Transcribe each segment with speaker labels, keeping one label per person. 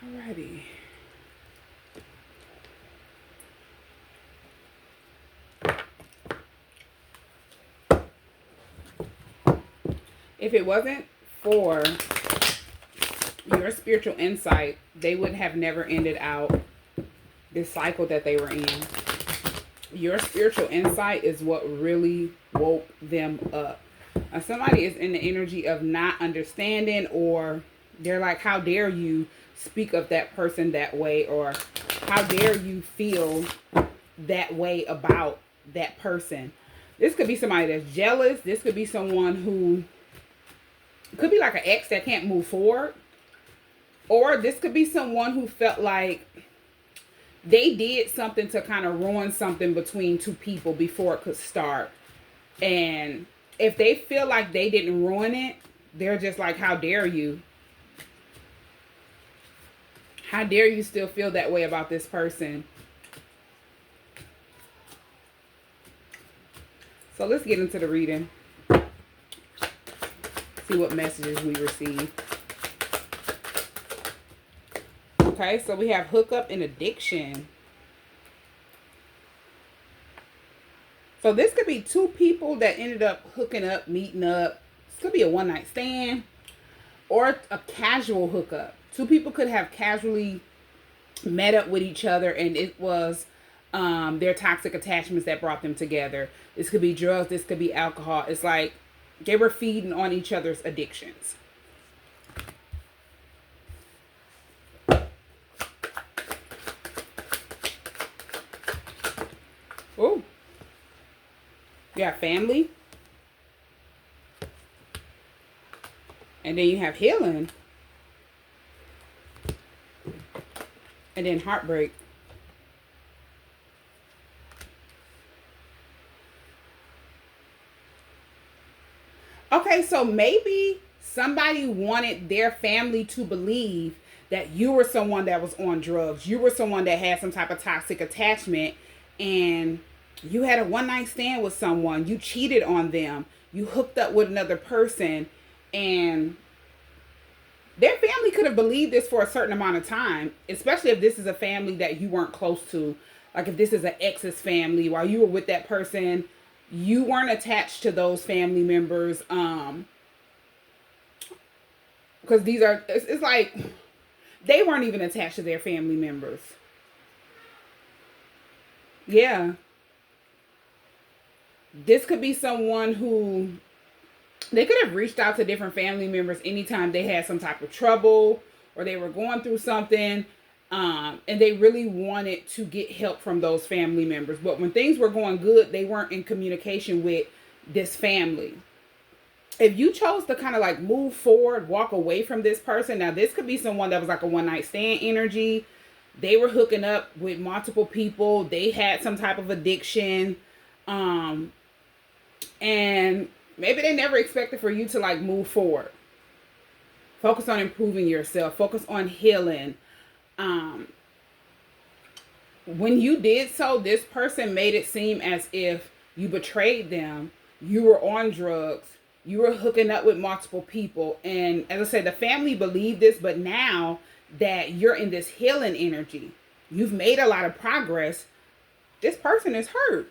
Speaker 1: Alrighty. If it wasn't for your spiritual insight, they would have never ended out this cycle that they were in. Your spiritual insight is what really woke them up. Somebody is in the energy of not understanding, or they're like, how dare you speak of that person that way, or how dare you feel that way about that person. This could be somebody that's jealous. This could be someone who could be like an ex that can't move forward. Or this could be someone who felt like they did something to kind of ruin something between two people before it could start. And if they feel like they didn't ruin it, they're just like, how dare you? How dare you still feel that way about this person? So let's get into the reading. See what messages we receive. Okay, so we have hookup and addiction. So this could be two people that ended up hooking up, meeting up. This could be a one-night stand or a casual hookup. Two people could have casually met up with each other, and it was their toxic attachments that brought them together. This could be drugs. This could be alcohol. It's like they were feeding on each other's addictions. Oh, you have family. And then you have healing. And then heartbreak. Okay, so maybe somebody wanted their family to believe that you were someone that was on drugs. You were someone that had some type of toxic attachment, and you had a one night stand with someone. You cheated on them. You hooked up with another person, and their family could have believed this for a certain amount of time, especially if this is a family that you weren't close to. Like if this is an ex's family, while you were with that person, you weren't attached to those family members. Because these are, it's like they weren't even attached to their family members. Yeah. This could be someone who they could have reached out to different family members anytime they had some type of trouble or they were going through something. And they really wanted to get help from those family members. But when things were going good, they weren't in communication with this family. If you chose to kind of like move forward, walk away from this person, now this could be someone that was like a one night stand energy. They were hooking up with multiple people. They had some type of addiction. And maybe they never expected for you to like move forward. Focus on improving yourself. Focus on healing. When you did so, this person made it seem as if you betrayed them. You were on drugs. You were hooking up with multiple people. And as I said, the family believed this, but now that you're in this healing energy, you've made a lot of progress. This person is hurt.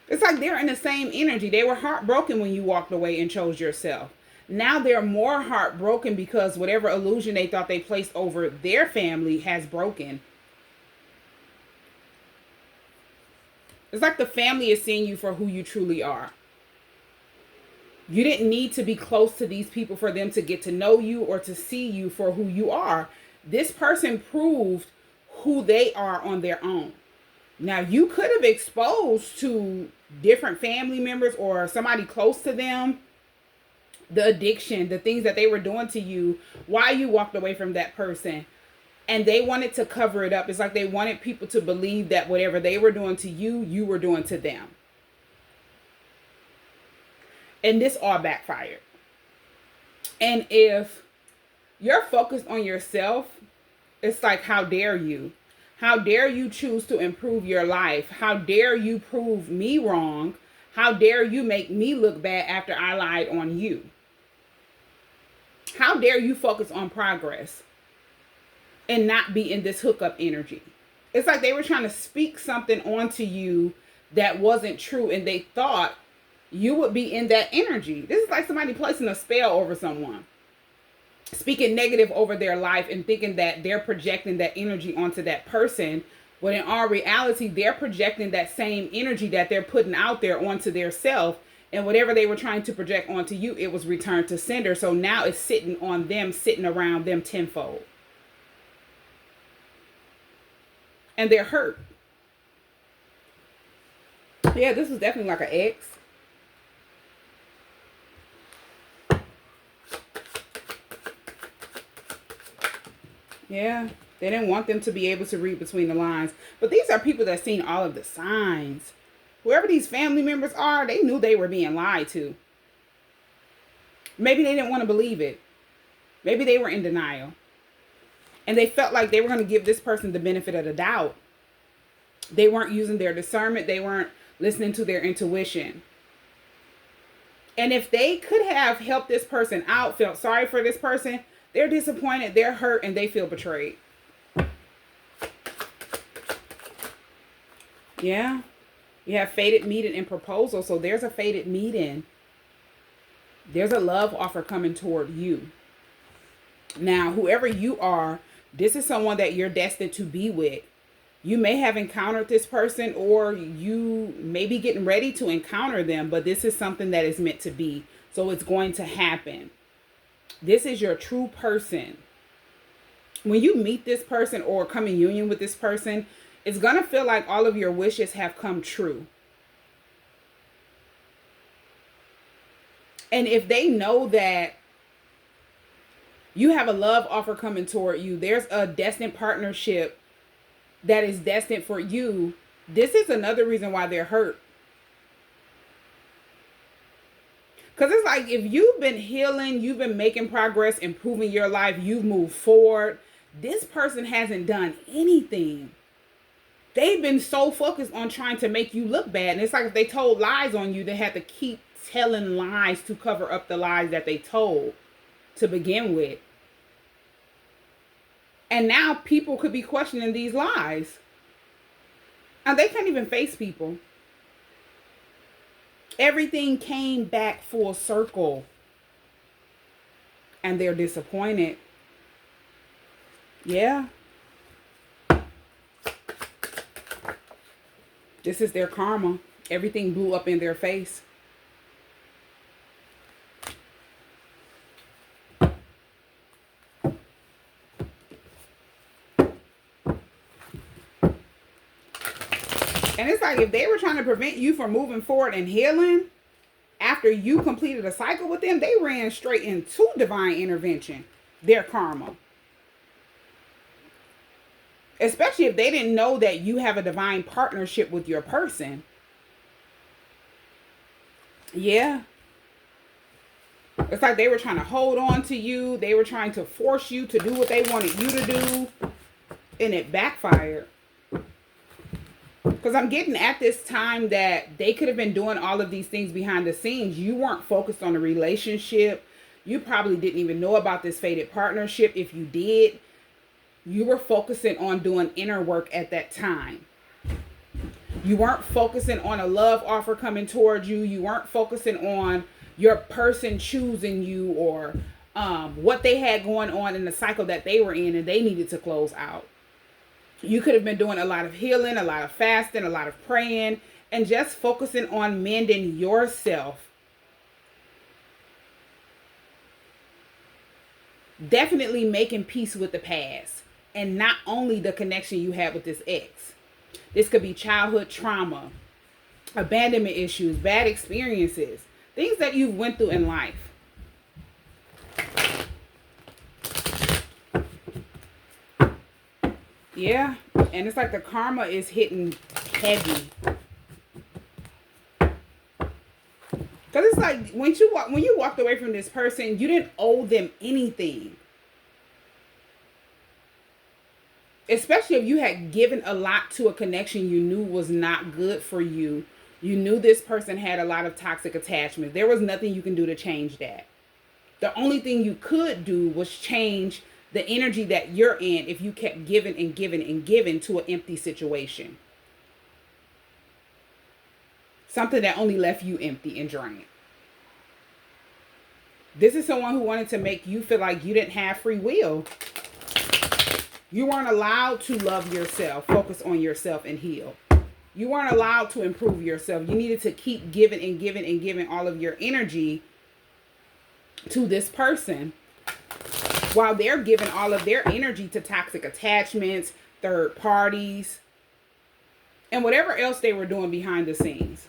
Speaker 1: It's like they're in the same energy. They were heartbroken when you walked away and chose yourself. Now they're more heartbroken because whatever illusion they thought they placed over their family has broken. It's like the family is seeing you for who you truly are. You didn't need to be close to these people for them to get to know you or to see you for who you are. This person proved who they are on their own. Now, you could have exposed to different family members or somebody close to them the addiction, the things that they were doing to you while you walked away from that person. And they wanted to cover it up. It's like they wanted people to believe that whatever they were doing to you, you were doing to them. And this all backfired. And if you're focused on yourself, it's like, how dare you? How dare you choose to improve your life? How dare you prove me wrong? How dare you make me look bad after I lied on you? How dare you focus on progress and not be in this hookup energy? It's like they were trying to speak something onto you that wasn't true, and they thought you would be in that energy. This is like somebody placing a spell over someone, speaking negative over their life and thinking that they're projecting that energy onto that person, when in all reality, they're projecting that same energy that they're putting out there onto their self. And whatever they were trying to project onto you, it was returned to sender. So now it's sitting on them, sitting around them tenfold. And they're hurt. Yeah, this was definitely like an ex. Yeah, they didn't want them to be able to read between the lines. But these are people that seen all of the signs. Whoever these family members are, they knew they were being lied to. Maybe they didn't want to believe it. Maybe they were in denial. And they felt like they were going to give this person the benefit of the doubt. They weren't using their discernment. They weren't listening to their intuition. And if they could have helped this person out, felt sorry for this person, they're disappointed, they're hurt, and they feel betrayed. Yeah. You have fated meeting and proposal. So there's a fated meeting. There's a love offer coming toward you. Now, whoever you are, this is someone that you're destined to be with. You may have encountered this person, or you may be getting ready to encounter them, but this is something that is meant to be. So it's going to happen. This is your true person. When you meet this person or come in union with this person, it's going to feel like all of your wishes have come true. And if they know that you have a love offer coming toward you, there's a destined partnership that is destined for you, this is another reason why they're hurt. Because it's like if you've been healing, you've been making progress, improving your life, you've moved forward, this person hasn't done anything. They've been so focused on trying to make you look bad. And it's like if they told lies on you, they had to keep telling lies to cover up the lies that they told to begin with. And now people could be questioning these lies. And they can't even face people. Everything came back full circle. And they're disappointed. Yeah. This is their karma. Everything blew up in their face. And it's like if they were trying to prevent you from moving forward and healing, after you completed a cycle with them, they ran straight into divine intervention, their karma. Especially if they didn't know that you have a divine partnership with your person. Yeah. It's like they were trying to hold on to you. They were trying to force you to do what they wanted you to do. And it backfired. Because I'm getting at this time that they could have been doing all of these things behind the scenes. You weren't focused on the relationship. You probably didn't even know about this fated partnership. If you did, you were focusing on doing inner work at that time. You weren't focusing on a love offer coming towards you. You weren't focusing on your person choosing you or what they had going on in the cycle that they were in and they needed to close out. You could have been doing a lot of healing, a lot of fasting, a lot of praying, and just focusing on mending yourself. Definitely making peace with the past. And not only the connection you had with this ex. This could be childhood trauma, abandonment issues, bad experiences, things that you've went through in life. Yeah, and it's like the karma is hitting heavy. Because it's like when you walked away from this person, you didn't owe them anything. Especially if you had given a lot to a connection you knew was not good for you. You knew this person had a lot of toxic attachment. There was nothing you can do to change that. The only thing you could do was change the energy that you're in if you kept giving and giving and giving to an empty situation. Something that only left you empty and drained. This is someone who wanted to make you feel like you didn't have free will. You weren't allowed to love yourself, focus on yourself, and heal. You weren't allowed to improve yourself. You needed to keep giving and giving and giving all of your energy to this person while they're giving all of their energy to toxic attachments, third parties, and whatever else they were doing behind the scenes.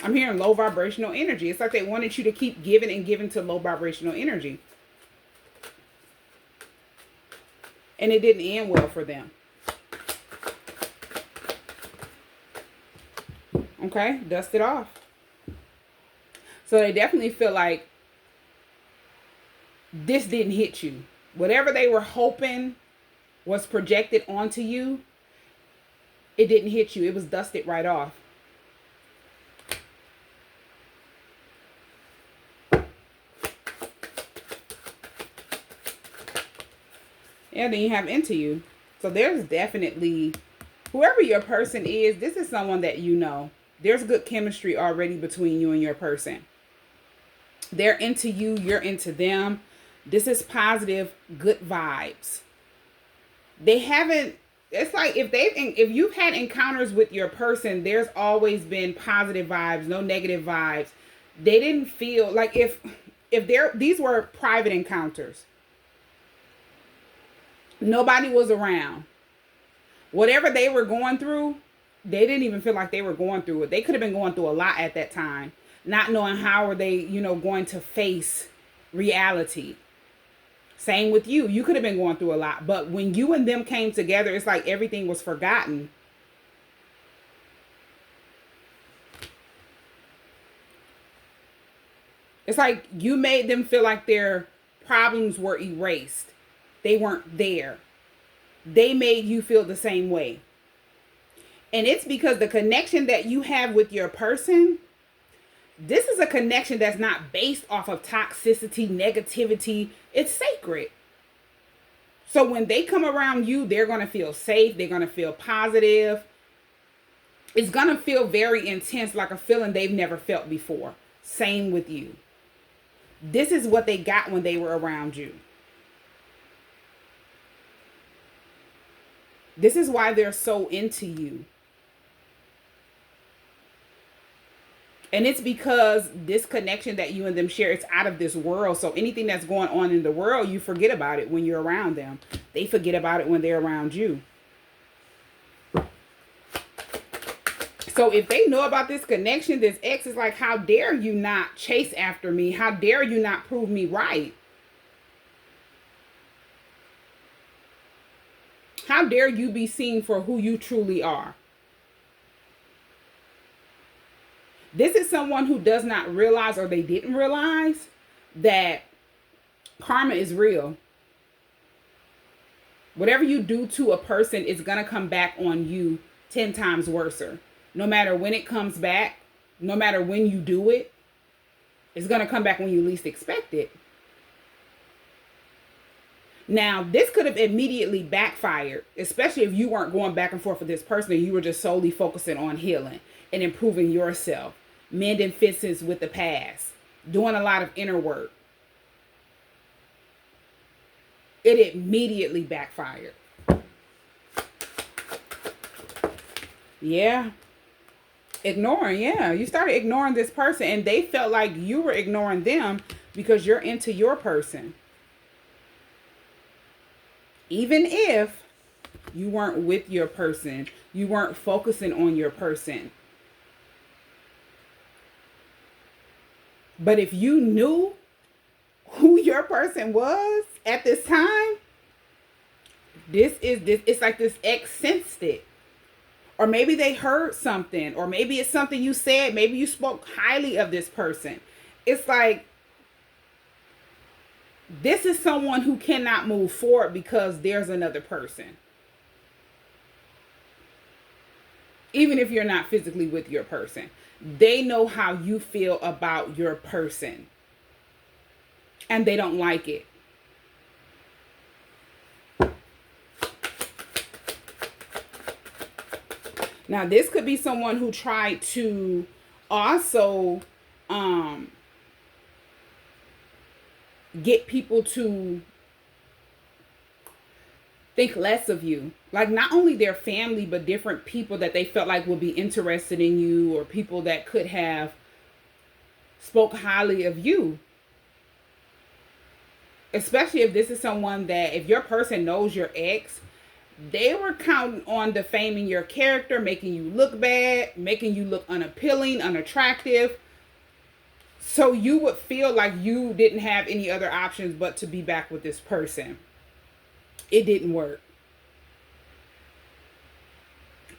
Speaker 1: I'm hearing low vibrational energy. It's like they wanted you to keep giving and giving to low vibrational energy. And it didn't end well for them. Okay, dust it off. So they definitely feel like this didn't hit you. Whatever they were hoping was projected onto you, it didn't hit you. It was dusted right off. Yeah, then you have into you. So there's definitely, whoever your person is, this is someone that you know. There's good chemistry already between you and your person. They're into you, you're into them. This is positive, good vibes. They haven't, it's like if you've had encounters with your person, there's always been positive vibes, no negative vibes. They didn't feel like if these were private encounters. Nobody was around. Whatever they were going through, they didn't even feel like they were going through it. They could have been going through a lot at that time, not knowing how are they, going to face reality. Same with you. You could have been going through a lot, but when you and them came together, it's like everything was forgotten. It's like you made them feel like their problems were erased. They weren't there. They made you feel the same way. And it's because the connection that you have with your person, this is a connection that's not based off of toxicity, negativity. It's sacred. So when they come around you, they're going to feel safe. They're going to feel positive. It's going to feel very intense, like a feeling they've never felt before. Same with you. This is what they got when they were around you. This is why they're so into you. And it's because this connection that you and them share, it's out of this world. So anything that's going on in the world, you forget about it when you're around them. They forget about it when they're around you. So if they know about this connection, this ex is like, how dare you not chase after me? How dare you not prove me right? How dare you be seen for who you truly are? This is someone who does not realize, or they didn't realize, that karma is real. Whatever you do to a person is going to come back on you 10 times worse. No matter when it comes back, no matter when you do it, it's going to come back when you least expect it. Now, this could have immediately backfired, especially if you weren't going back and forth with this person and you were just solely focusing on healing and improving yourself, mending fences with the past, doing a lot of inner work. It immediately backfired. Yeah. Ignoring, yeah. You started ignoring this person and they felt like you were ignoring them because you're into your person. Even if you weren't with your person, you weren't focusing on your person. But if you knew who your person was at this time, it's like this ex sensed it. Or maybe they heard something, or maybe it's something you said, maybe you spoke highly of this person. It's like, this is someone who cannot move forward because there's another person. Even if you're not physically with your person, they know how you feel about your person. and they don't like it. Now, this could be someone who tried to also get people to think less of you. Like, not only their family, but different people that they felt like would be interested in you, or people that could have spoke highly of you. Especially if this is someone that, if your person knows your ex, they were counting on defaming your character, making you look bad, making you look unappealing, unattractive. So you would feel like you didn't have any other options but to be back with this person. It didn't work.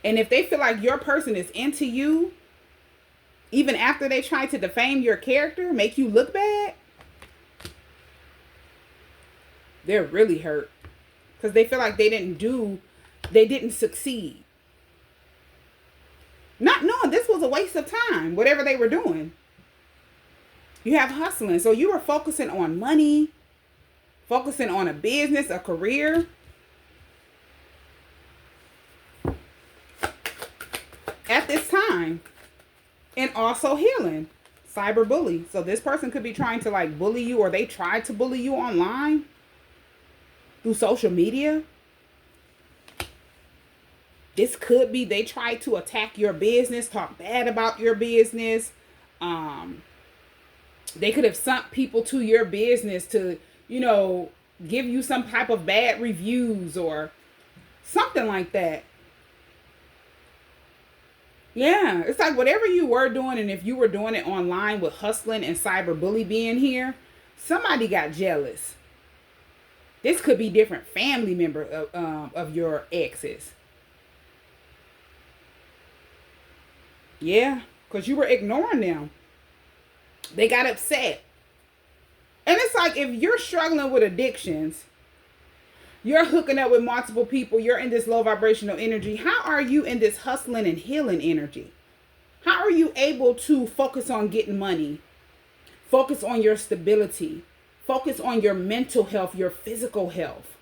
Speaker 1: And if they feel like your person is into you, even after they try to defame your character, make you look bad, they're really hurt. Because they feel like they didn't succeed. Not knowing this was a waste of time, whatever they were doing. You have hustling. So you were focusing on money, focusing on a business, a career. At this time. And also healing. Cyberbully. So this person could be trying to like bully you, or they tried to bully you online through social media. This could be they tried to attack your business, talk bad about your business. They could have sent people to your business to, give you some type of bad reviews or something like that. Yeah, it's like whatever you were doing, and if you were doing it online with hustling and cyberbully being here, somebody got jealous. This could be different family member of your exes. Yeah, because you were ignoring them. They got upset. And it's like, if you're struggling with addictions, you're hooking up with multiple people, you're in this low vibrational energy. How are you in this hustling and healing energy? How are you able to focus on getting money? Focus on your stability. Focus on your mental health, your physical health.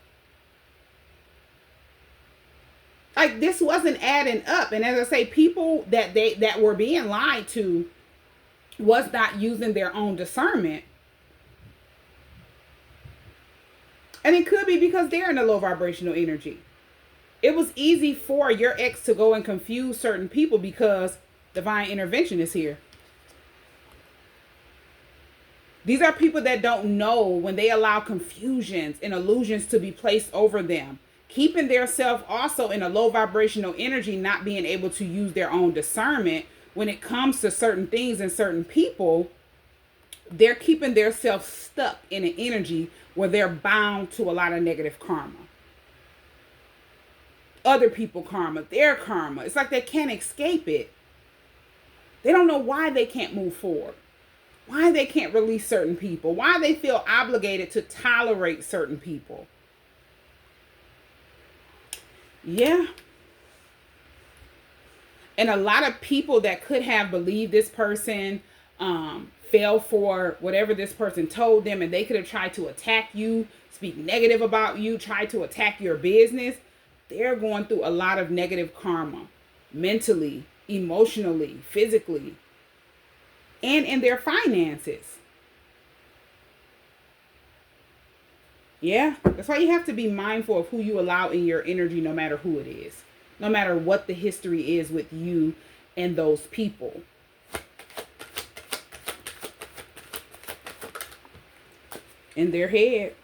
Speaker 1: Like, this wasn't adding up. And as I say, people that were being lied to was not using their own discernment. And it could be because they're in a low vibrational energy. It was easy for your ex to go and confuse certain people because divine intervention is here. These are people that don't know when they allow confusions and illusions to be placed over them, keeping their self also in a low vibrational energy, not being able to use their own discernment when it comes to certain things and certain people. They're keeping their self stuck in an energy where they're bound to a lot of negative karma. Other people karma, their karma. It's like they can't escape it. They don't know why they can't move forward. Why they can't release certain people. Why they feel obligated to tolerate certain people. Yeah. And a lot of people that could have believed this person fell for whatever this person told them, and they could have tried to attack you, speak negative about you, try to attack your business. They're going through a lot of negative karma, mentally, emotionally, physically, and in their finances. Yeah, that's why you have to be mindful of who you allow in your energy, no matter who it is, no matter what the history is with you and those people. In their head.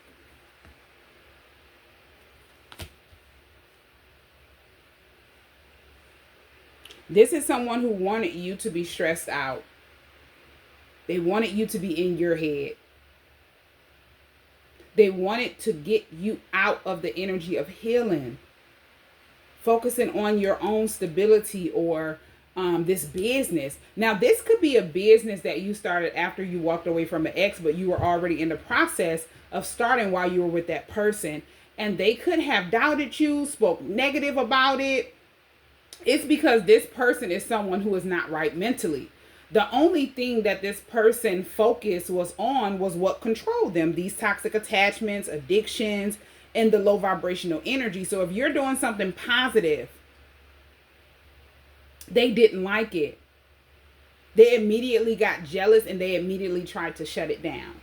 Speaker 1: This is someone who wanted you to be stressed out. They wanted you to be in your head. They wanted to get you out of the energy of healing, focusing on your own stability or this business. Now, this could be a business that you started after you walked away from an ex, but you were already in the process of starting while you were with that person. And they could have doubted you, spoke negative about it. It's because this person is someone who is not right mentally. The only thing that this person focused was on was what controlled them, these toxic attachments, addictions, and the low vibrational energy. So if you're doing something positive, they didn't like it. They immediately got jealous and they immediately tried to shut it down.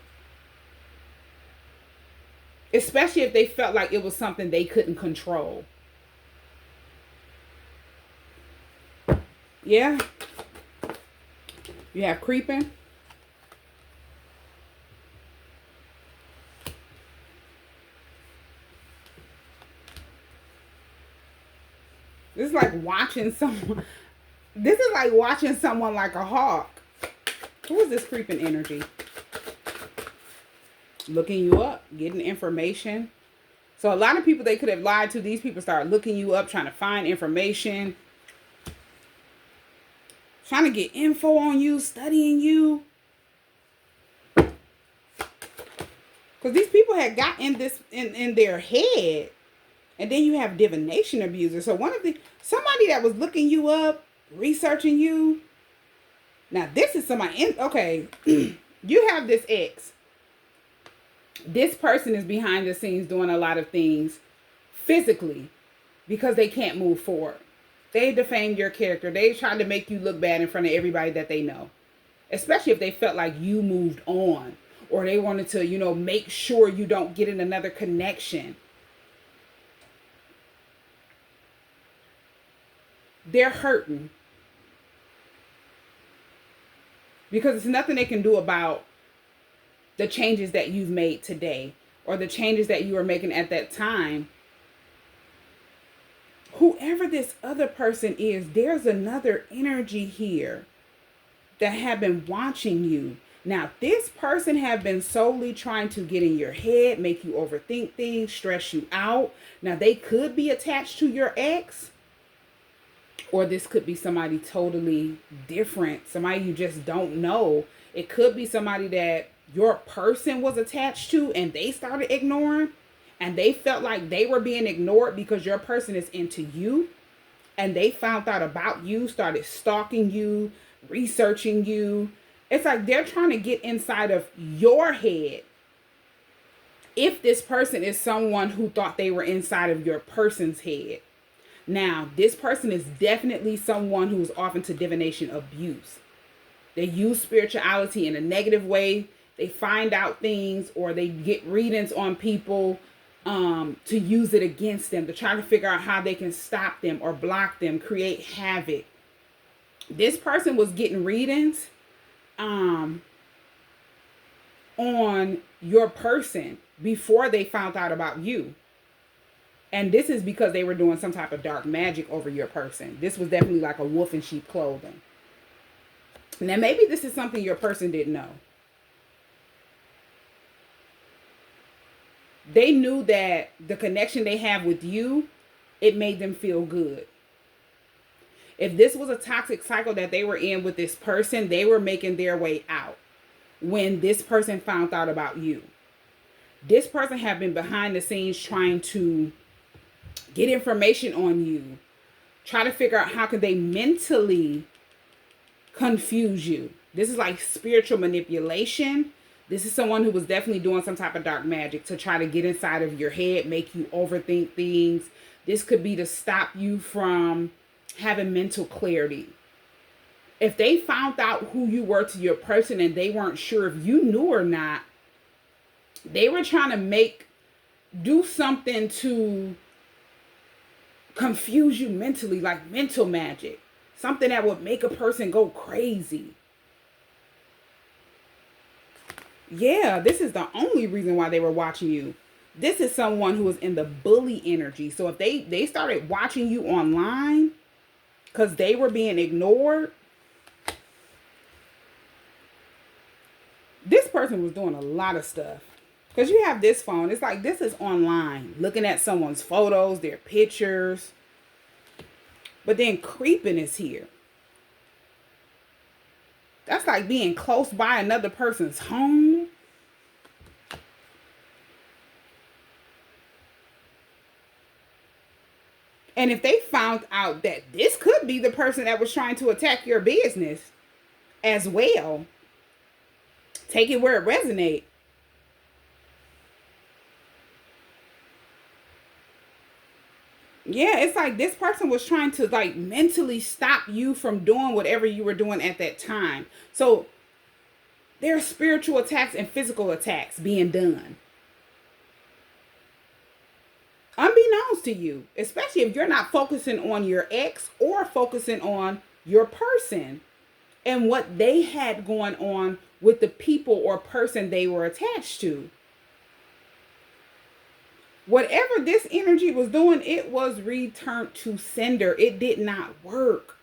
Speaker 1: Especially if they felt like it was something they couldn't control. Yeah. You have creeping. This is like watching someone. This is like watching someone like a hawk. Who is this creeping energy? Looking you up, getting information. So a lot of people they could have lied to, these people start looking you up, trying to find information, trying to get info on you, studying you. Because these people had got in this in their head. And then you have divination abusers. So somebody that was looking you up, researching you. Now this is somebody okay. You have this ex. This person is behind the scenes doing a lot of things physically because they can't move forward. They defamed your character. They tried to make you look bad in front of everybody that they know. Especially if they felt like you moved on. Or they wanted to, make sure you don't get in another connection. They're hurting. Because it's nothing they can do about the changes that you've made today. Or the changes that you were making at that time. Whoever this other person is, there's another energy here that have been watching you. Now, this person have been solely trying to get in your head, make you overthink things, stress you out. Now, they could be attached to your ex, or this could be somebody totally different, somebody you just don't know. It could be somebody that your person was attached to and they started ignoring. And they felt like they were being ignored because your person is into you. And they found out about you, started stalking you, researching you. It's like they're trying to get inside of your head. If this person is someone who thought they were inside of your person's head. Now, this person is definitely someone who's off into divination abuse. They use spirituality in a negative way. They find out things or they get readings on people to use it against them, to try to figure out how they can stop them or block them, create havoc. This person was getting readings on your person before they found out about you. And this is because they were doing some type of dark magic over your person. This was definitely like a wolf in sheep clothing. Now, maybe this is something your person didn't know. They knew that the connection they have with you, it made them feel good. If this was a toxic cycle that they were in with this person, they were making their way out when this person found out about you. This person had been behind the scenes trying to get information on you, try to figure out how can they mentally confuse you. This is like spiritual manipulation. This is someone who was definitely doing some type of dark magic to try to get inside of your head, make you overthink things. This could be to stop you from having mental clarity. If they found out who you were to your person and they weren't sure if you knew or not, they were trying to do something to confuse you mentally, like mental magic. Something that would make a person go crazy. Yeah, this is the only reason why they were watching you. This is someone who is in the bully energy. So if they started watching you online because they were being ignored, this person was doing a lot of stuff. Because you have this phone. It's like this is online. Looking at someone's photos, their pictures. But then creeping is here. That's like being close by another person's home. And if they found out that this could be the person that was trying to attack your business, as well. Take it where it resonates. Yeah, it's like this person was trying to like mentally stop you from doing whatever you were doing at that time. So there are spiritual attacks and physical attacks being done. Unbeknownst to you, especially if you're not focusing on your ex or focusing on your person and what they had going on with the people or person they were attached to. Whatever this energy was doing, it was returned to sender. It did not work.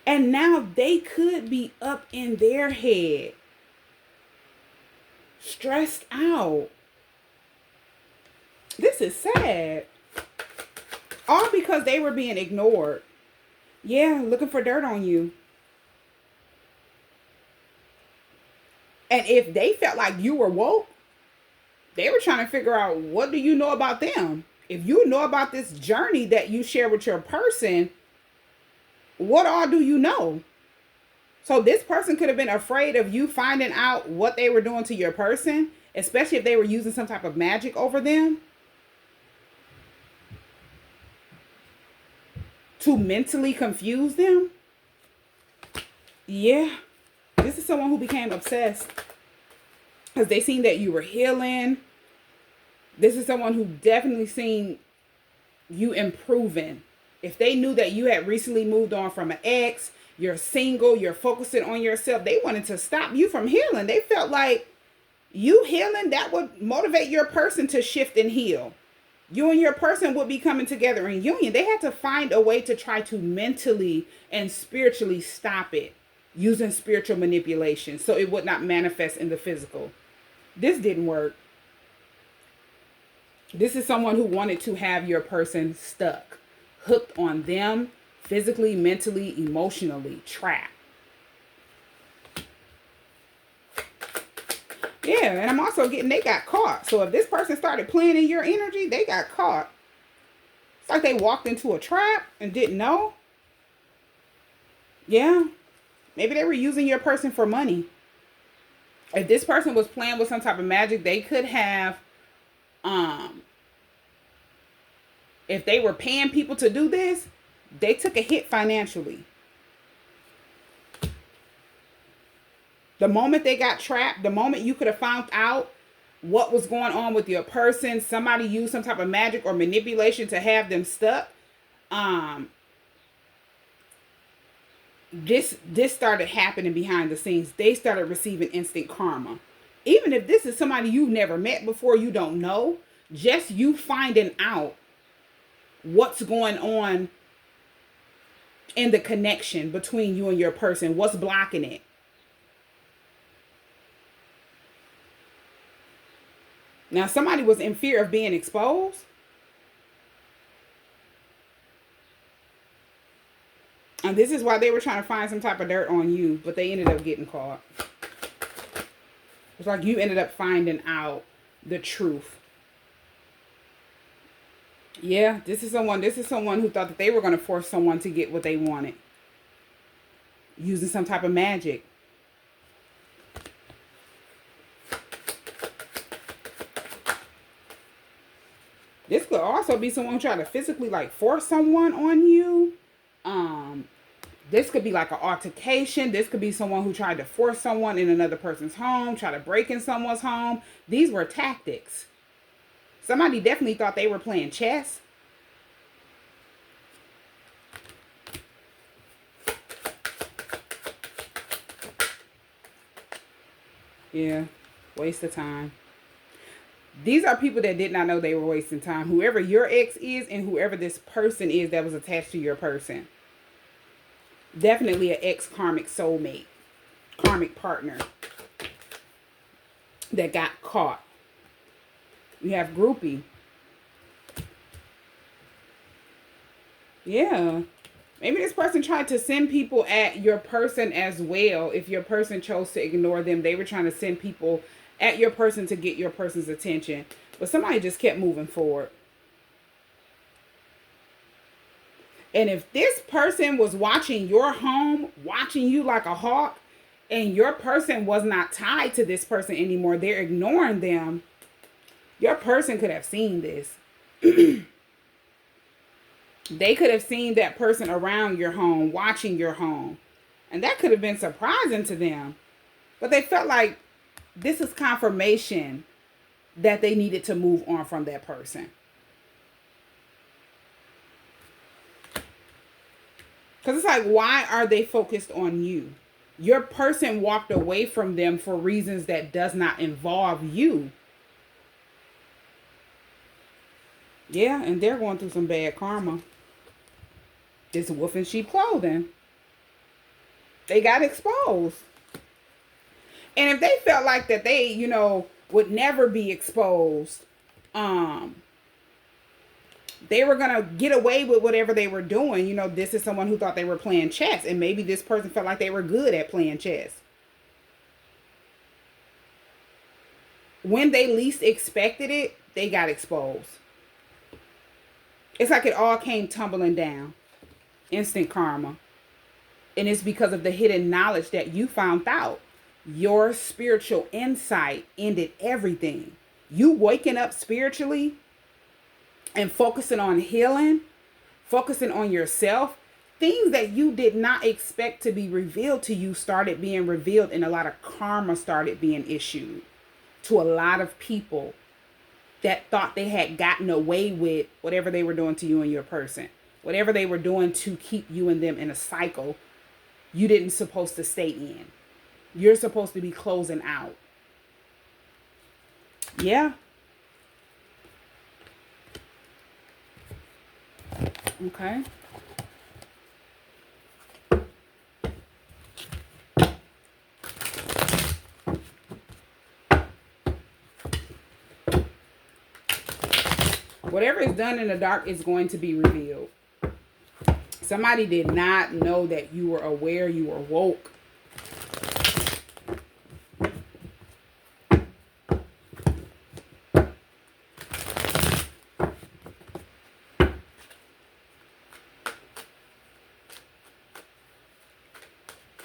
Speaker 1: And now they could be up in their head, stressed out. This is sad. All because they were being ignored. Yeah, looking for dirt on you. And if they felt like you were woke, they were trying to figure out, what do you know about them? If you know about this journey that you share with your person, what all do you know? So this person could have been afraid of you finding out what they were doing to your person, especially if they were using some type of magic over them to mentally confuse them. Yeah, this is someone who became obsessed because they seen that you were healing. This is someone who definitely seen you improving. If they knew that you had recently moved on from an ex, you're single, you're focusing on yourself, they wanted to stop you from healing. They felt like you healing, that would motivate your person to shift and heal. You and your person would be coming together in union. They had to find a way to try to mentally and spiritually stop it using spiritual manipulation so it would not manifest in the physical. This didn't work. This is someone who wanted to have your person stuck, hooked on them, physically, mentally, emotionally, trapped. Yeah, and I'm also getting they got caught. So if this person started playing in your energy, they got caught. It's like they walked into a trap and didn't know. Yeah, maybe they were using your person for money. If this person was playing with some type of magic, they could have, if they were paying people to do this, they took a hit financially. The moment they got trapped, the moment you could have found out what was going on with your person, somebody used some type of magic or manipulation to have them stuck. This started happening behind the scenes. They started receiving instant karma. Even if this is somebody you've never met before, you don't know, just you finding out what's going on in the connection between you and your person, what's blocking it. Now, somebody was in fear of being exposed. And this is why they were trying to find some type of dirt on you, but they ended up getting caught. It's like you ended up finding out the truth. Yeah, this is someone who thought that they were going to force someone to get what they wanted. Using some type of magic. This could also be someone who tried to physically like force someone on you. This could be like an altercation. This could be someone who tried to force someone in another person's home, try to break in someone's home. These were tactics. Somebody definitely thought they were playing chess. Yeah, waste of time. These are people that did not know they were wasting time. Whoever your ex is and whoever this person is that was attached to your person. Definitely an ex-karmic soulmate. Karmic partner. That got caught. We have groupie. Yeah. Maybe this person tried to send people at your person as well. If your person chose to ignore them, they were trying to send people at your person to get your person's attention. But somebody just kept moving forward. And if this person was watching your home, watching you like a hawk, and your person was not tied to this person anymore, they're ignoring them, your person could have seen this. They could have seen that person around your home, watching your home. And that could have been surprising to them. But they felt like this is confirmation that they needed to move on from that person. Because it's like, why are they focused on you? Your person walked away from them for reasons that does not involve you. Yeah, and they're going through some bad karma. This wolf in sheep clothing. They got exposed. And if they felt like that they, would never be exposed, they were going to get away with whatever they were doing. This is someone who thought they were playing chess. And maybe this person felt like they were good at playing chess. When they least expected it, they got exposed. It's like it all came tumbling down. Instant karma. And it's because of the hidden knowledge that you found out. Your spiritual insight ended everything. You waking up spiritually and focusing on healing, focusing on yourself, things that you did not expect to be revealed to you started being revealed, and a lot of karma started being issued to a lot of people that thought they had gotten away with whatever they were doing to you and your person. Whatever they were doing to keep you and them in a cycle, you didn't supposed to stay in. You're supposed to be closing out. Yeah. Okay. Whatever is done in the dark is going to be revealed. Somebody did not know that you were aware, you were woke.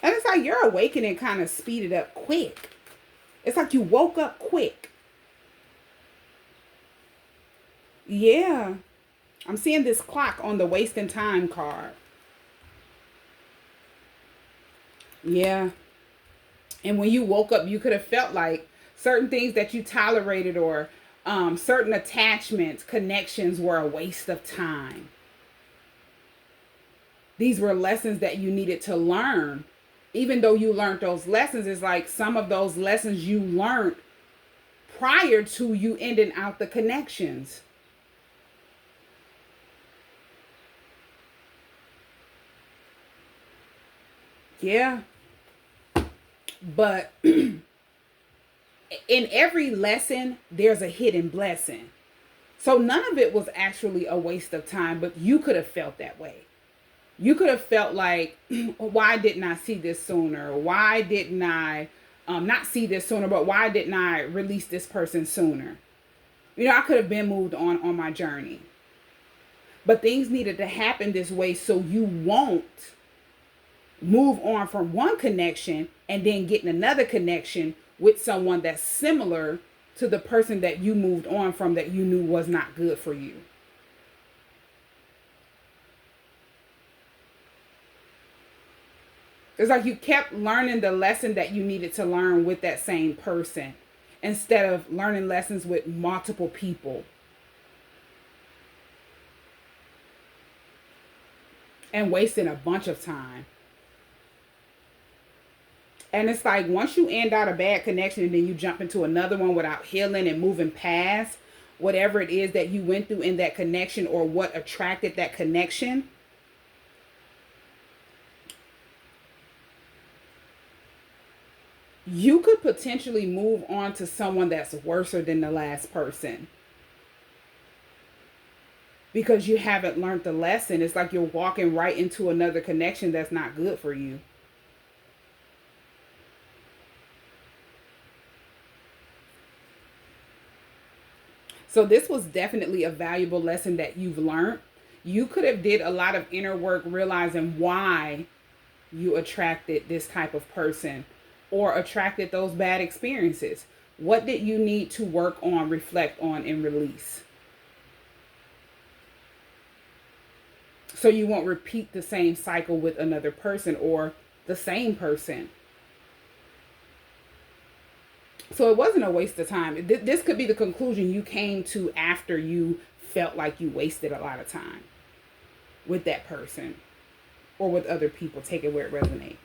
Speaker 1: And it's like your awakening kind of speeded up quick. It's like you woke up quick. Yeah. I'm seeing this clock on the wasting time card. Yeah. And when you woke up, you could have felt like certain things that you tolerated or certain attachments, connections were a waste of time. These were lessons that you needed to learn. Even though you learned those lessons, it's like some of those lessons you learned prior to you ending out the connections. Yeah. But in every lesson, there's a hidden blessing. So none of it was actually a waste of time, but you could have felt that way. You could have felt like, why didn't I see this sooner? Why didn't I not see this sooner, but why didn't I release this person sooner? I could have been moved on my journey. But things needed to happen this way so you won't move on from one connection and then get in another connection with someone that's similar to the person that you moved on from that you knew was not good for you. It's like you kept learning the lesson that you needed to learn with that same person instead of learning lessons with multiple people. And wasting a bunch of time. And it's like once you end out a bad connection and then you jump into another one without healing and moving past whatever it is that you went through in that connection or what attracted that connection, you could potentially move on to someone that's worse than the last person. Because you haven't learned the lesson. It's like you're walking right into another connection that's not good for you. So this was definitely a valuable lesson that you've learned. You could have did a lot of inner work realizing why you attracted this type of person or attracted those bad experiences. What did you need to work on, reflect on, and release? So you won't repeat the same cycle with another person or the same person. So it wasn't a waste of time. This could be the conclusion you came to after you felt like you wasted a lot of time with that person or with other people. Take it where it resonates.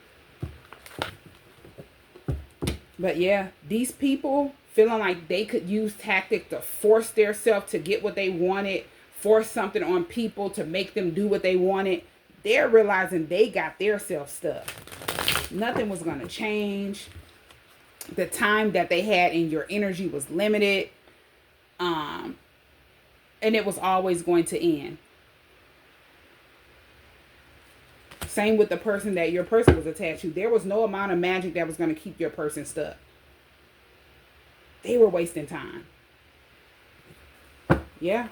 Speaker 1: But yeah, these people feeling like they could use tactics to force themselves to get what they wanted, force something on people to make them do what they wanted. They're realizing they got their self stuck. Nothing was going to change. The time that they had in your energy was limited. And it was always going to end. Same with the person that your person was attached to. There was no amount of magic that was going to keep your person stuck. They were wasting time. Yeah.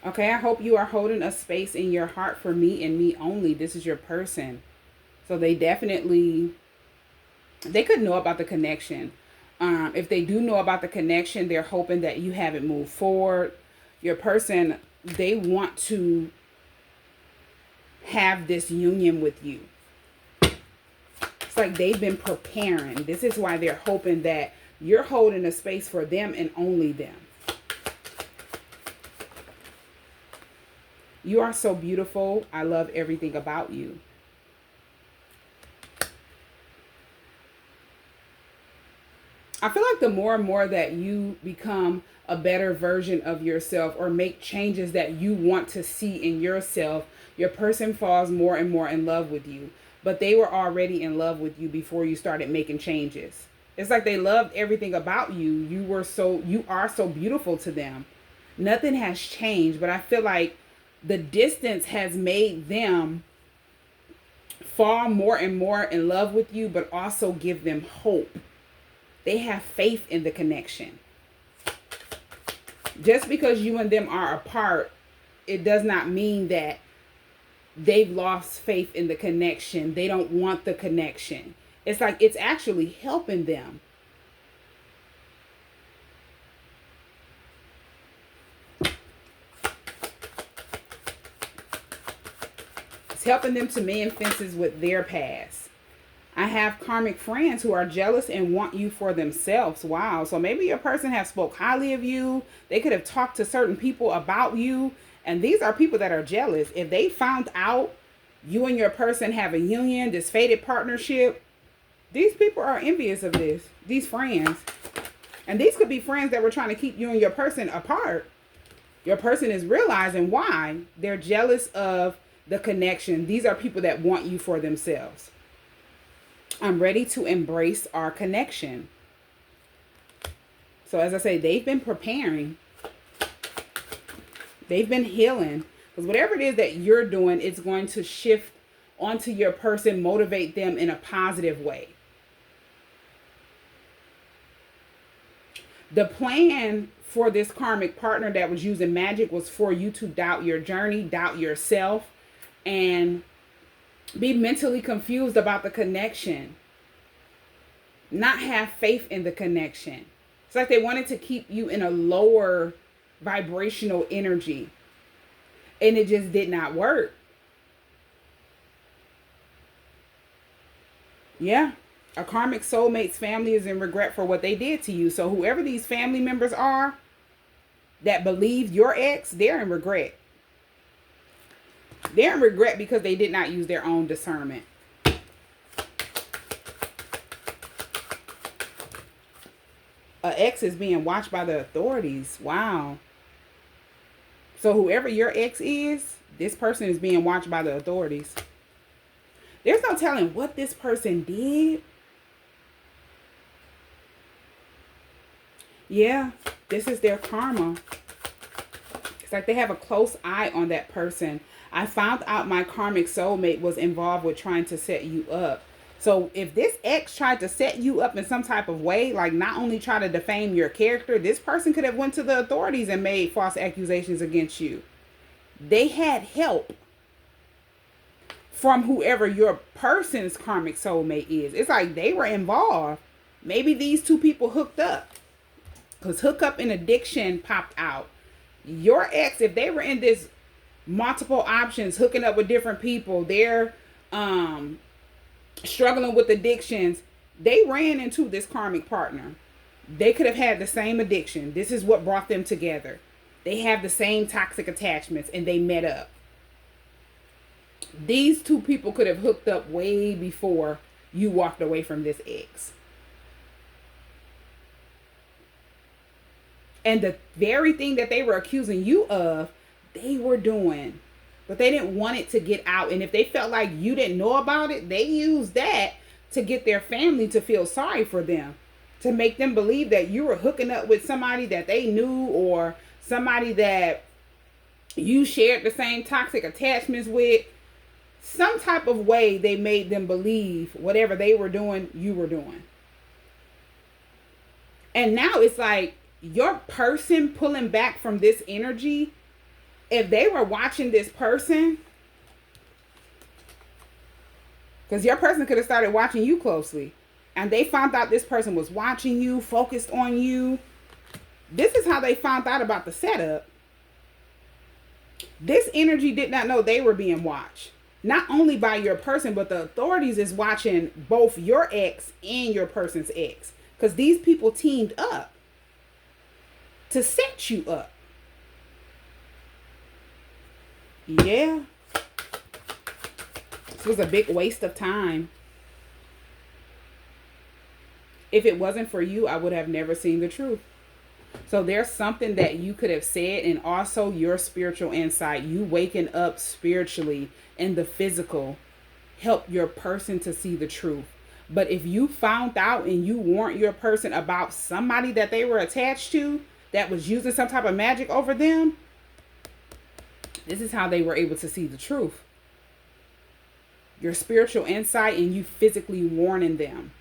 Speaker 1: Okay, I hope you are holding a space in your heart for me and me only. This is your person. So they definitely, they could know about the connection. If they do know about the connection, they're hoping that you haven't moved forward. Your person, they want to have this union with you. It's like they've been preparing. This is why they're hoping that you're holding a space for them and only them. You are so beautiful. I love everything about you. I feel like the more and more that you become a better version of yourself or make changes that you want to see in yourself, your person falls more and more in love with you. But they were already in love with you before you started making changes. It's like they loved everything about you. You are so beautiful to them. Nothing has changed, but I feel like the distance has made them fall more and more in love with you, but also give them hope. They have faith in the connection. Just because you and them are apart, it does not mean that they've lost faith in the connection. They don't want the connection. It's like it's actually helping them. It's helping them to mend fences with their past. I have karmic friends who are jealous and want you for themselves. Wow. So maybe your person has spoke highly of you. They could have talked to certain people about you. And these are people that are jealous. If they found out you and your person have a union, this fated partnership, these people are envious of this. These friends. And these could be friends that were trying to keep you and your person apart. Your person is realizing why. They're jealous of the connection. These are people that want you for themselves. I'm ready to embrace our connection. So as I say, they've been preparing. They've been healing. Because whatever it is that you're doing, it's going to shift onto your person, motivate them in a positive way. The plan for this karmic partner that was using magic was for you to doubt your journey, doubt yourself, and be mentally confused about the connection. Not have faith in the connection. It's like they wanted to keep you in a lower vibrational energy. And it just did not work. Yeah. A karmic soulmate's family is in regret for what they did to you. So whoever these family members are that believe your ex, they're in regret. They're in regret because they did not use their own discernment. An ex is being watched by the authorities. Wow. So whoever your ex is, this person is being watched by the authorities. There's no telling what this person did. Yeah, this is their karma. It's like they have a close eye on that person. I found out my karmic soulmate was involved with trying to set you up. So if this ex tried to set you up in some type of way, like not only try to defame your character, this person could have went to the authorities and made false accusations against you. They had help from whoever your person's karmic soulmate is. It's like they were involved. Maybe these two people hooked up. Because hookup and addiction popped out. Your ex, if they were in this multiple options, hooking up with different people, they're struggling with addictions, they ran into this karmic partner. They could have had the same addiction. This is what brought them together. They have the same toxic attachments and they met up. These two people could have hooked up way before you walked away from this ex. And the very thing that they were accusing you of, they were doing. But they didn't want it to get out. And if they felt like you didn't know about it, they used that to get their family to feel sorry for them. To make them believe that you were hooking up with somebody that they knew, or somebody that you shared the same toxic attachments with. Some type of way they made them believe whatever they were doing, you were doing. And now it's like your person pulling back from this energy. If they were watching this person, because your person could have started watching you closely, and they found out this person was watching you, focused on you. This is how they found out about the setup. This energy did not know they were being watched. Not only by your person, but the authorities is watching both your ex and your person's ex. Because these people teamed up to set you up. Yeah. This was a big waste of time. If it wasn't for you, I would have never seen the truth. So there's something that you could have said, and also your spiritual insight, you waking up spiritually and the physical, help your person to see the truth. But if you found out and you warned your person about somebody that they were attached to that was using some type of magic over them, this is how they were able to see the truth. Your spiritual insight and you physically warning them.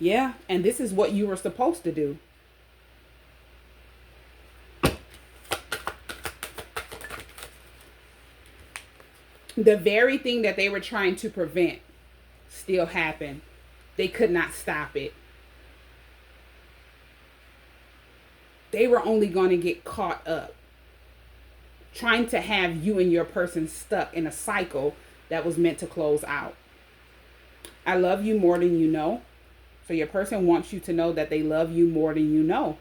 Speaker 1: Yeah, and this is what you were supposed to do. The very thing that they were trying to prevent still happened. They could not stop it. They were only going to get caught up, trying to have you and your person stuck in a cycle that was meant to close out. I love you more than you know. So your person wants you to know that they love you more than you know.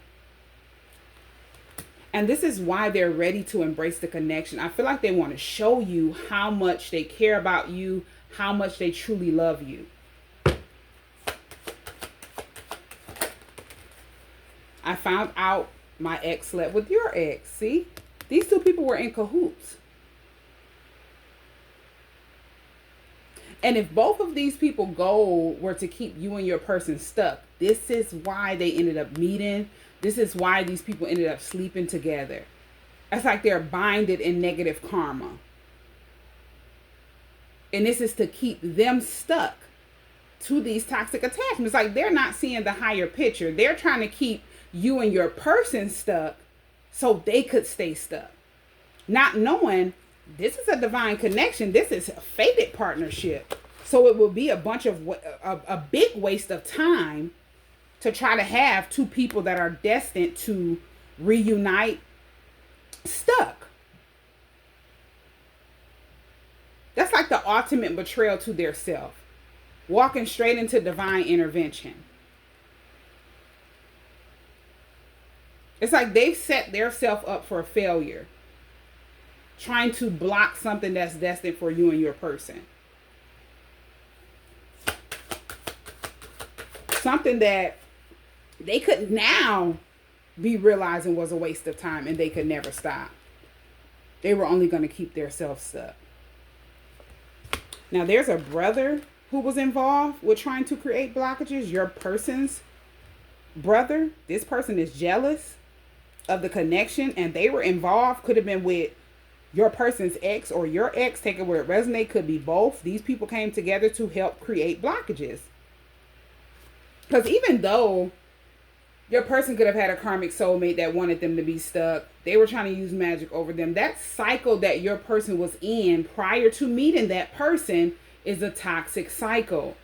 Speaker 1: And this is why they're ready to embrace the connection. I feel like they want to show you how much they care about you, how much they truly love you. I found out my ex slept with your ex. See? These two people were in cahoots. And if both of these people's goal were to keep you and your person stuck, this is why they ended up meeting. This is why these people ended up sleeping together. It's like they're binded in negative karma. And this is to keep them stuck to these toxic attachments. Like they're not seeing the higher picture. They're trying to keep you and your person stuck so they could stay stuck. Not knowing this is a divine connection. This is a fated partnership. So it will be a bunch of a big waste of time to try to have two people that are destined to reunite stuck. That's like the ultimate betrayal to their self. Walking straight into divine intervention. It's like they've set their self up for failure, trying to block something that's destined for you and your person. Something that they could now be realizing was a waste of time and they could never stop. They were only going to keep their self stuck. Now there's a brother who was involved with trying to create blockages. Your person's brother. This person is jealous of the connection and they were involved. Could have been with your person's ex or your ex, take it where it resonates, could be both. These people came together to help create blockages. Because even though your person could have had a karmic soulmate that wanted them to be stuck, they were trying to use magic over them. That cycle that your person was in prior to meeting that person is a toxic cycle.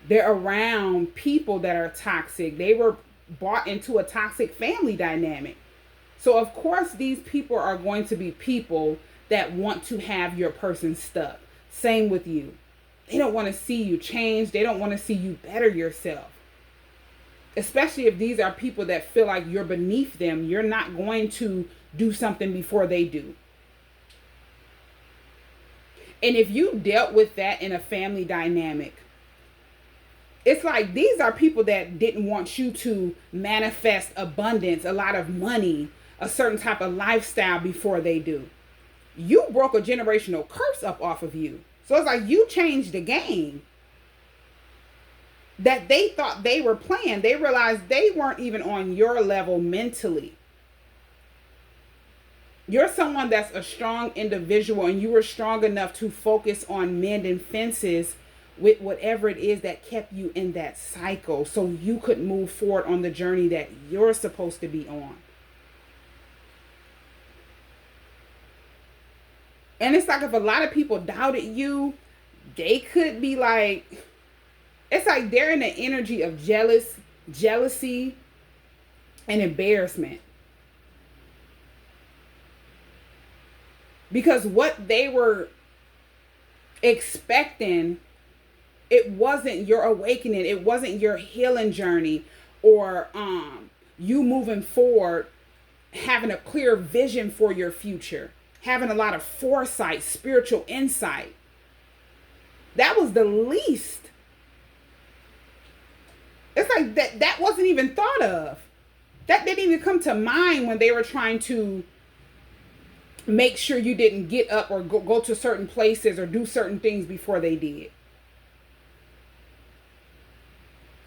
Speaker 1: They're around people that are toxic. They were brought into a toxic family dynamic. So of course these people are going to be people that want to have your person stuck. Same with you. They don't want to see you change. They don't want to see you better yourself. Especially if these are people that feel like you're beneath them. You're not going to do something before they do. And if you dealt with that in a family dynamic, it's like these are people that didn't want you to manifest abundance, a lot of money, a certain type of lifestyle before they do. You broke a generational curse up off of you. So it's like you changed the game that they thought they were playing. They realized they weren't even on your level mentally. You're someone that's a strong individual, and you were strong enough to focus on mending fences with whatever it is that kept you in that cycle, so you could move forward on the journey that you're supposed to be on. And it's like if a lot of people doubted you, they could be like, it's like they're in the energy of jealousy, and embarrassment. Because what they were expecting, it wasn't your awakening. It wasn't your healing journey, or you moving forward, having a clear vision for your future, having a lot of foresight, spiritual insight. That was the least. It's like that wasn't even thought of. That didn't even come to mind when they were trying to make sure you didn't get up or go to certain places or do certain things before they did.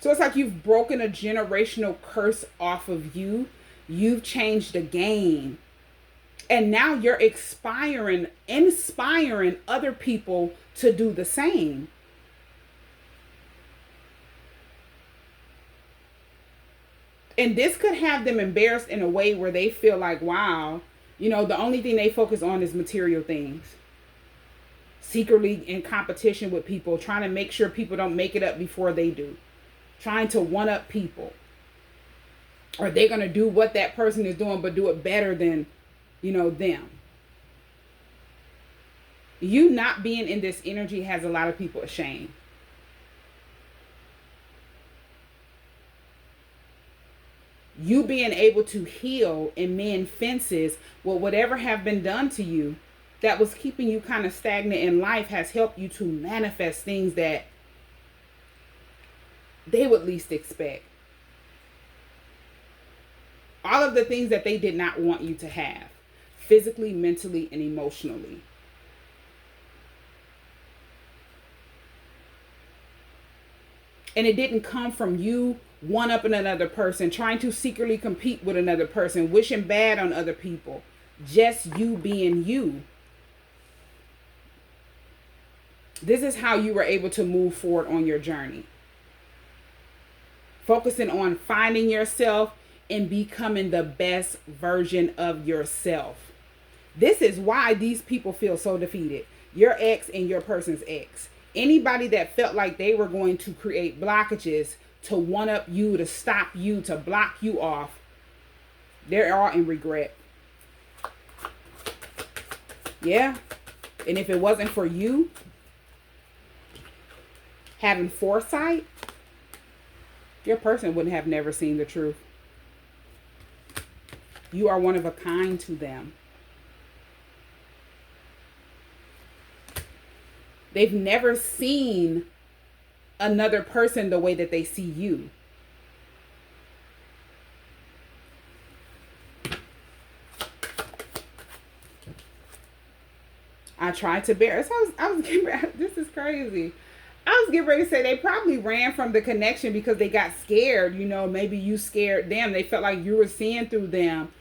Speaker 1: So it's like you've broken a generational curse off of you. You've changed the game. And now you're inspiring other people to do the same. And this could have them embarrassed in a way where they feel like, wow, you know, the only thing they focus on is material things. Secretly in competition with people, trying to make sure people don't make it up before they do. Trying to one-up people. Or they're going to do what that person is doing, but do it better than, you know, them. You not being in this energy has a lot of people ashamed. You being able to heal and mend fences with whatever have been done to you that was keeping you kind of stagnant in life has helped you to manifest things that they would least expect. All of the things that they did not want you to have, physically, mentally, and emotionally. And it didn't come from you one-upping another person, trying to secretly compete with another person, wishing bad on other people. Just you being you. This is how you were able to move forward on your journey. Focusing on finding yourself and becoming the best version of yourself. This is why these people feel so defeated. Your ex and your person's ex. Anybody that felt like they were going to create blockages to one-up you, to stop you, to block you off, they're all in regret. Yeah. And if it wasn't for you having foresight, your person wouldn't have never seen the truth. You are one of a kind to them. They've never seen another person the way that they see you. I tried to bear. So I was getting ready, this is crazy. I was getting ready to say they probably ran from the connection because they got scared. You know, maybe you scared them. They felt like you were seeing through them.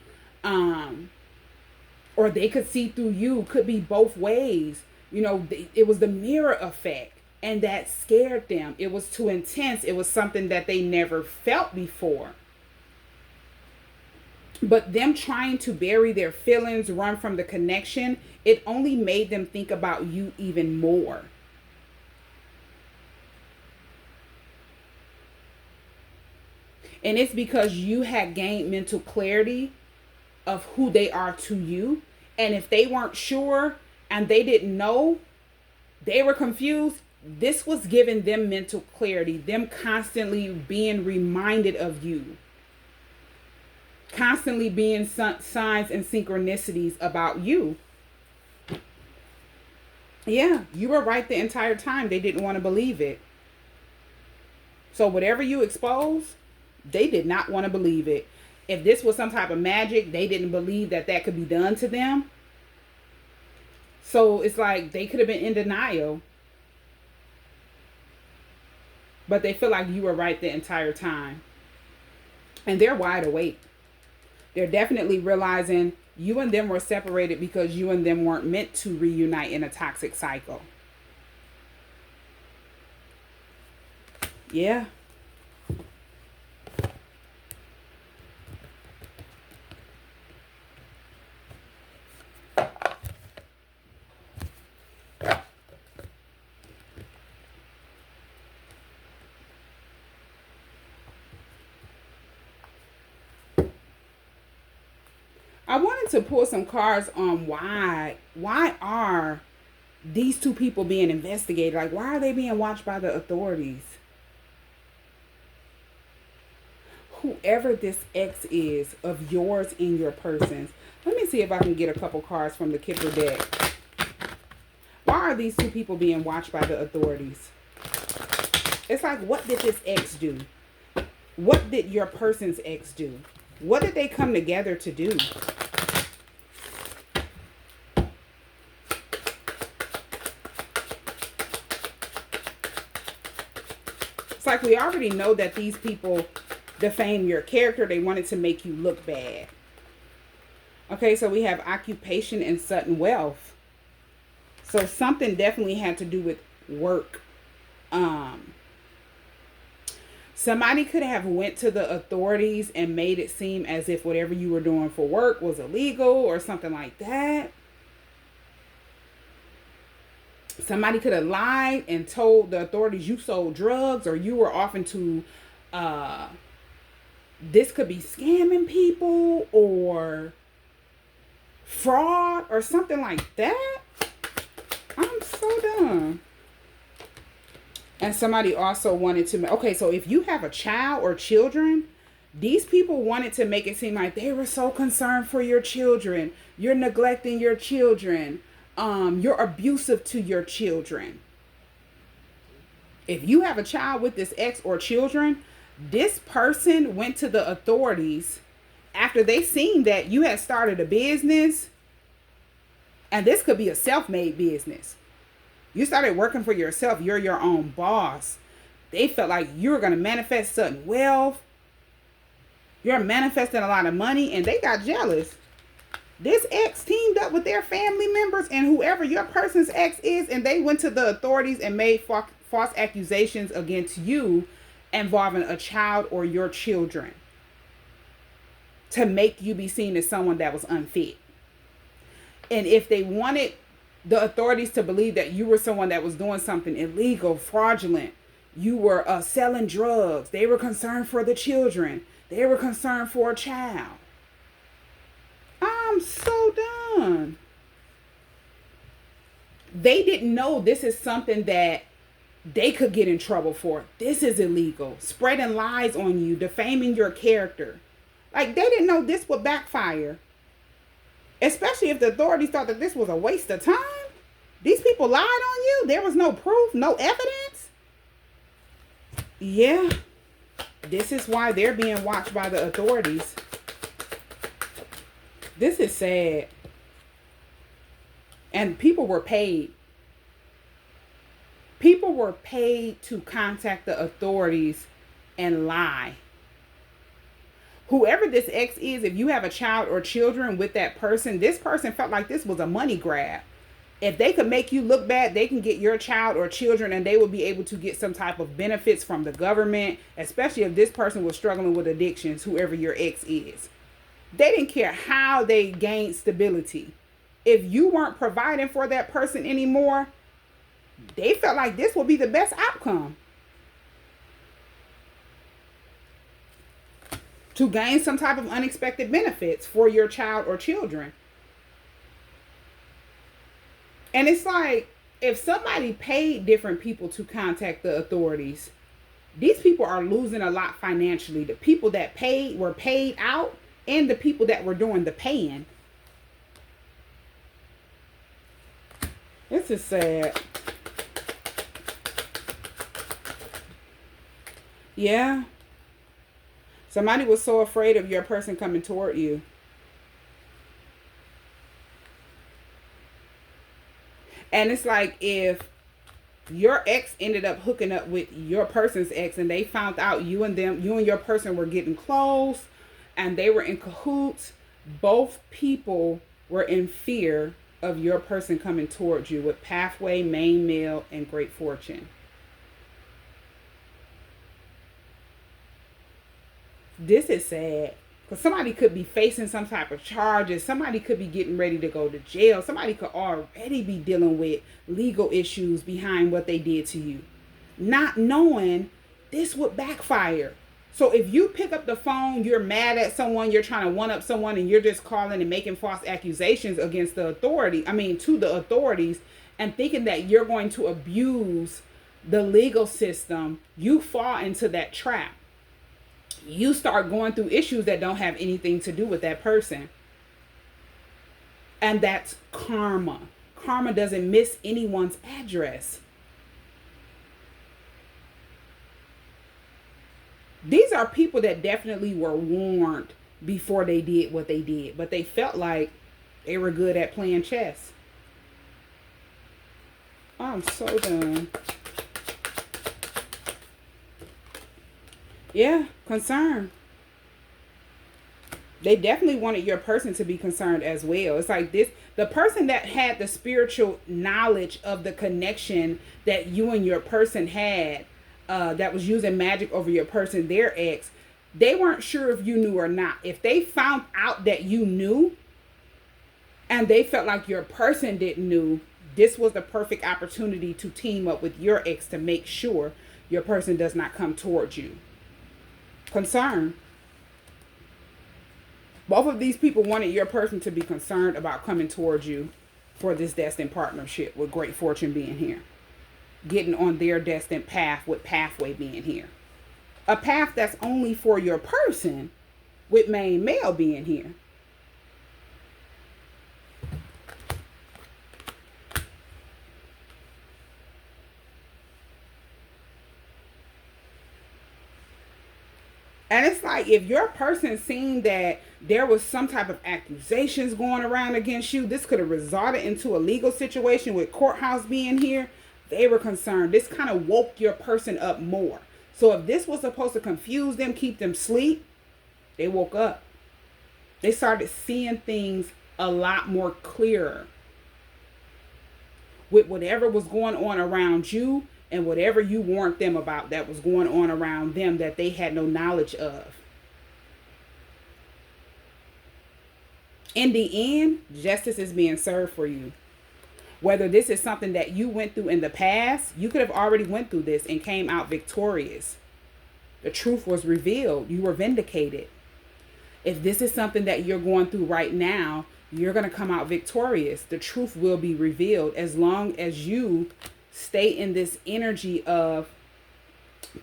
Speaker 1: Or they could see through you. Could be both ways. It was the mirror effect. And that scared them. It was too intense. It was something that they never felt before. But them trying to bury their feelings, run from the connection, it only made them think about you even more. And it's because you had gained mental clarity of who they are to you. And if they weren't sure and they didn't know, they were confused. This was giving them mental clarity, them constantly being reminded of you, constantly being signs and synchronicities about you. Yeah, you were right the entire time. They didn't want to believe it. So whatever you exposed, they did not want to believe it. If this was some type of magic, they didn't believe that that could be done to them. So it's like they could have been in denial. But they feel like you were right the entire time. And they're wide awake. They're definitely realizing you and them were separated because you and them weren't meant to reunite in a toxic cycle. Yeah. I wanted to pull some cards on why are these two people being investigated? Like, why are they being watched by the authorities? Whoever this ex is of yours and your person's. Let me see if I can get a couple cards from the Kipper deck. Why are these two people being watched by the authorities? It's like, what did this ex do? What did your person's ex do? What did they come together to do? It's like we already know that these people defame your character. They wanted to make you look bad. Okay, so we have occupation and sudden wealth. So something definitely had to do with work. Somebody could have went to the authorities and made it seem as if whatever you were doing for work was illegal or something like that. Somebody could have lied and told the authorities you sold drugs or you were off into, this could be scamming people or fraud or something like that. I'm so done. And somebody also wanted to, okay, so if you have a child or children, these people wanted to make it seem like they were so concerned for your children. You're neglecting your children. You're abusive to your children. If you have a child with this ex or children, this person went to the authorities after they seen that you had started a business. And this could be a self-made business. You started working for yourself. You're your own boss. They felt like you were going to manifest sudden wealth. You're manifesting a lot of money. And they got jealous. This ex teamed up with their family members and whoever your person's ex is. And they went to the authorities and made false accusations against you involving a child or your children. To make you be seen as someone that was unfit. And if they wanted the authorities to believe that you were someone that was doing something illegal, fraudulent, you were selling drugs, they were concerned for the children, they were concerned for a child. I'm so done. They didn't know this is something that they could get in trouble for. This is illegal. Spreading lies on you, defaming your character. Like, they didn't know this would backfire. Especially if the authorities thought that this was a waste of time. These people lied on you. There was no proof, no evidence. Yeah. This is why they're being watched by the authorities. This is sad. And people were paid. People were paid to contact the authorities and lie. Whoever this ex is, if you have a child or children with that person, this person felt like this was a money grab. If they could make you look bad, they can get your child or children and they will be able to get some type of benefits from the government, especially if this person was struggling with addictions, whoever your ex is. They didn't care how they gained stability. If you weren't providing for that person anymore, they felt like this would be the best outcome. To gain some type of unexpected benefits for your child or children. And it's like, if somebody paid different people to contact the authorities, these people are losing a lot financially. The people that paid were paid out, and the people that were doing the paying. This is sad. Yeah. Somebody was so afraid of your person coming toward you. And it's like, if your ex ended up hooking up with your person's ex and they found out you and your person were getting close and they were in cahoots, both people were in fear of your person coming towards you with pathway, main male, and great fortune. This is sad. Because somebody could be facing some type of charges. Somebody could be getting ready to go to jail. Somebody could already be dealing with legal issues behind what they did to you. Not knowing this would backfire. So if you pick up the phone, you're mad at someone, you're trying to one-up someone, and you're just calling and making false accusations against the authority, to the authorities, and thinking that you're going to abuse the legal system, you fall into that trap. You start going through issues that don't have anything to do with that person. And that's karma. Karma doesn't miss anyone's address. These are people that definitely were warned before they did what they did, but they felt like they were good at playing chess. I'm so done. Yeah, concern. They definitely wanted your person to be concerned as well. It's like this, the person that had the spiritual knowledge of the connection that you and your person had, that was using magic over your person, their ex, they weren't sure if you knew or not. If they found out that you knew and they felt like your person didn't know, this was the perfect opportunity to team up with your ex to make sure your person does not come towards you. Concern. Both of these people wanted your person to be concerned about coming towards you for this destined partnership, with great fortune being here. Getting on their destined path, with pathway being here. A path that's only for your person, with main male being here. And it's like, if your person seen that there was some type of accusations going around against you, this could have resulted into a legal situation with courthouse being here. They were concerned. This kind of woke your person up more. So if this was supposed to confuse them, keep them asleep, they woke up. They started seeing things a lot more clearer. With whatever was going on around you, and whatever you warned them about that was going on around them that they had no knowledge of. In the end, justice is being served for you. Whether this is something that you went through in the past, you could have already went through this and came out victorious. The truth was revealed. You were vindicated. If this is something that you're going through right now, you're going to come out victorious. The truth will be revealed as long as you stay in this energy of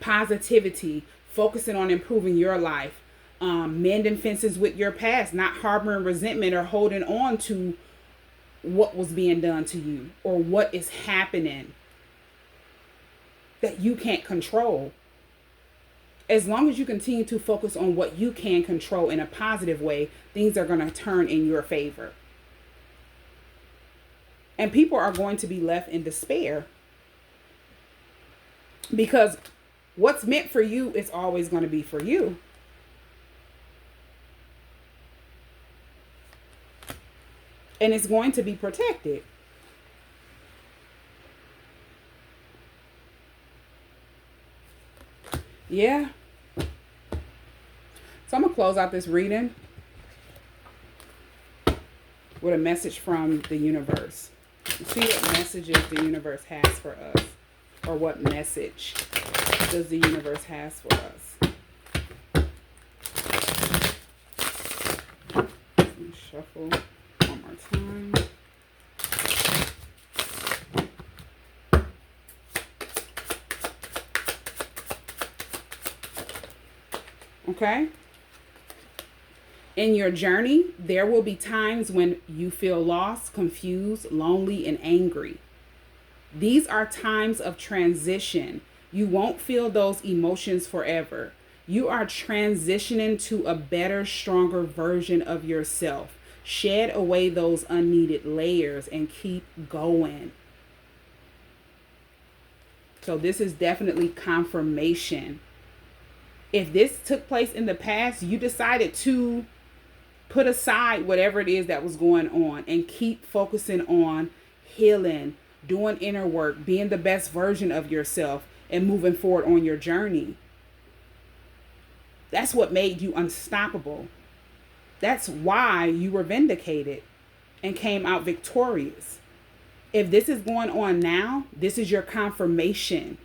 Speaker 1: positivity, focusing on improving your life, mending fences with your past, not harboring resentment or holding on to what was being done to you or what is happening that you can't control. As long as you continue to focus on what you can control in a positive way, things are going to turn in your favor. And people are going to be left in despair. Because what's meant for you is always going to be for you. And it's going to be protected. Yeah. So I'm going to close out this reading with a message from the universe. See what messages the universe has for us. Or what message does the universe has for us. Let me shuffle one more time. Okay? In your journey, there will be times when you feel lost, confused, lonely, and angry. These are times of transition. You won't feel those emotions forever. You are transitioning to a better, stronger version of yourself. Shed away those unneeded layers and keep going. So this is definitely confirmation. If this took place in the past, you decided to put aside whatever it is that was going on and keep focusing on healing, doing inner work, being the best version of yourself, and moving forward on your journey. That's what made you unstoppable. That's why you were vindicated and came out victorious. If this is going on now, this is your confirmation.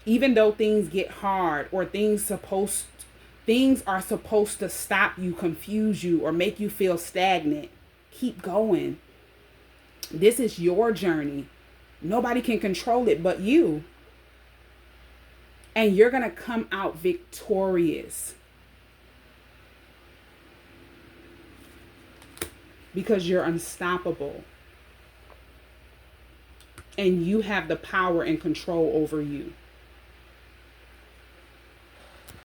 Speaker 1: Even though things get hard or things are supposed to stop you, confuse you, or make you feel stagnant, keep going. This is your journey. Nobody can control it but you. And you're going to come out victorious. Because you're unstoppable. And you have the power and control over you.